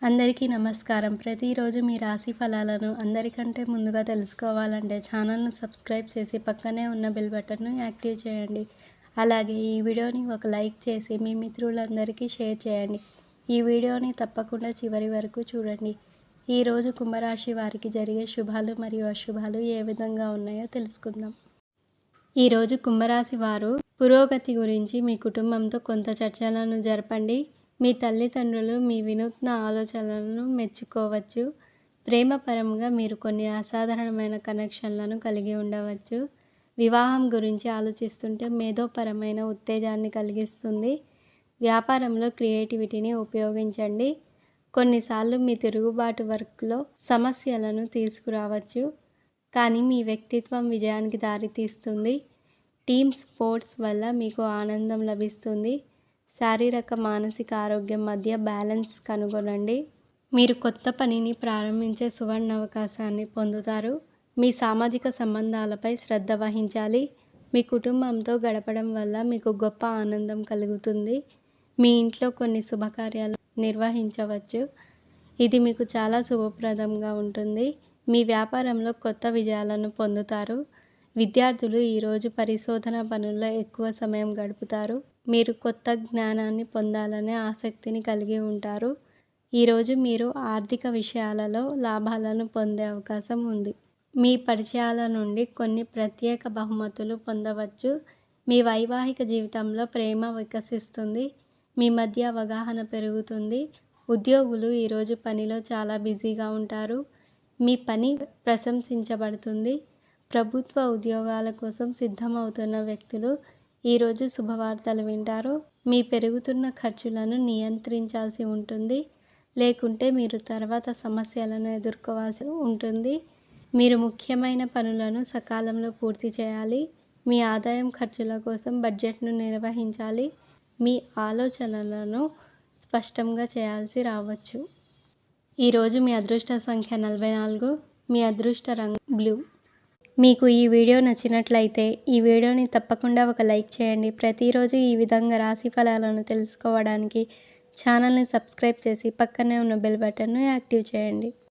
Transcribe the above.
అందరికీ నమస్కారం. ప్రతిరోజు మీ రాశి ఫలాలను అందరికంటే ముందుగా తెలుసుకోవాలంటే ఛానల్‌ను సబ్స్క్రైబ్ చేసి పక్కనే ఉన్న బెల్ బటన్‌ను యాక్టివ్ చేయండి. అలాగే ఈ వీడియోని ఒక లైక్ చేసి మీ మిత్రులందరికీ షేర్ చేయండి. ఈ వీడియోని తప్పకుండా చివరి వరకు చూడండి. ఈరోజు కుంభరాశి వారికి జరిగే శుభాలు మరియు అశుభాలు ఏ విధంగా ఉన్నాయో తెలుసుకుందాం. ఈరోజు కుంభరాశి వారు పురోగతి గురించి మీ కుటుంబంతో కొంత చర్చలను జరపండి. మీ తల్లిదండ్రులు మీ వినూత్న ఆలోచనలను మెచ్చుకోవచ్చు. ప్రేమపరంగా మీరు కొన్ని అసాధారణమైన కనెక్షన్లను కలిగి ఉండవచ్చు. వివాహం గురించి ఆలోచిస్తుంటే మేధోపరమైన ఉత్తేజాన్ని కలిగిస్తుంది. వ్యాపారంలో క్రియేటివిటీని ఉపయోగించండి. కొన్నిసార్లు మీ తిరుగుబాటు వర్క్లో సమస్యలను తీసుకురావచ్చు, కానీ మీ వ్యక్తిత్వం విజయానికి దారితీస్తుంది. టీమ్ స్పోర్ట్స్ వల్ల మీకు ఆనందం లభిస్తుంది. శారీరక మానసిక ఆరోగ్యం మధ్య బ్యాలెన్స్ కనుగొనండి. మీరు కొత్త పనిని ప్రారంభించే సువర్ణ అవకాశాన్ని పొందుతారు. మీ సామాజిక సంబంధాలపై శ్రద్ధ వహించాలి. మీ కుటుంబంతో గడపడం వల్ల మీకు గొప్ప ఆనందం కలుగుతుంది. మీ ఇంట్లో కొన్ని శుభకార్యాలు నిర్వహించవచ్చు. ఇది మీకు చాలా శుభప్రదంగా ఉంటుంది. మీ వ్యాపారంలో కొత్త విజయాలను పొందుతారు. విద్యార్థులు ఈరోజు పరిశోధన పనుల్లో ఎక్కువ సమయం గడుపుతారు. మీరు కొత్త జ్ఞానాన్ని పొందాలనే ఆసక్తిని కలిగి ఉంటారు. ఈరోజు మీరు ఆర్థిక విషయాలలో లాభాలను పొందే అవకాశం ఉంది. మీ పరిచయాల నుండి కొన్ని ప్రత్యేక బహుమతులు పొందవచ్చు. మీ వైవాహిక జీవితంలో ప్రేమ వికసిస్తుంది. మీ మధ్య అవగాహన పెరుగుతుంది. ఉద్యోగులు ఈరోజు పనిలో చాలా బిజీగా ఉంటారు. మీ పని ప్రశంసించబడుతుంది. ప్రభుత్వ ఉద్యోగాల కోసం సిద్ధమవుతున్న వ్యక్తులు ఈరోజు శుభవార్తలు వింటారు. మీ పెరుగుతున్న ఖర్చులను నియంత్రించాల్సి ఉంటుంది, లేకుంటే మీరు తర్వాత సమస్యలను ఎదుర్కోవాల్సి ఉంటుంది. మీరు ముఖ్యమైన పనులను సకాలంలో పూర్తి చేయాలి. మీ ఆదాయం ఖర్చుల కోసం బడ్జెట్ను నిర్వహించాలి. మీ ఆలోచనలను స్పష్టంగా చేయాల్సి రావచ్చు. ఈరోజు మీ అదృష్ట సంఖ్య 44. మీ అదృష్ట రంగు బ్లూ. మీకు ఈ వీడియో నచ్చినట్లయితే ఈ వీడియోని తప్పకుండా ఒక లైక్ చేయండి. ప్రతిరోజు ఈ విధంగా రాశి ఫలాలను తెలుసుకోవడానికి ఛానల్ని సబ్స్క్రైబ్ చేసి పక్కనే ఉన్న బెల్ బటన్ను యాక్టివ్ చేయండి.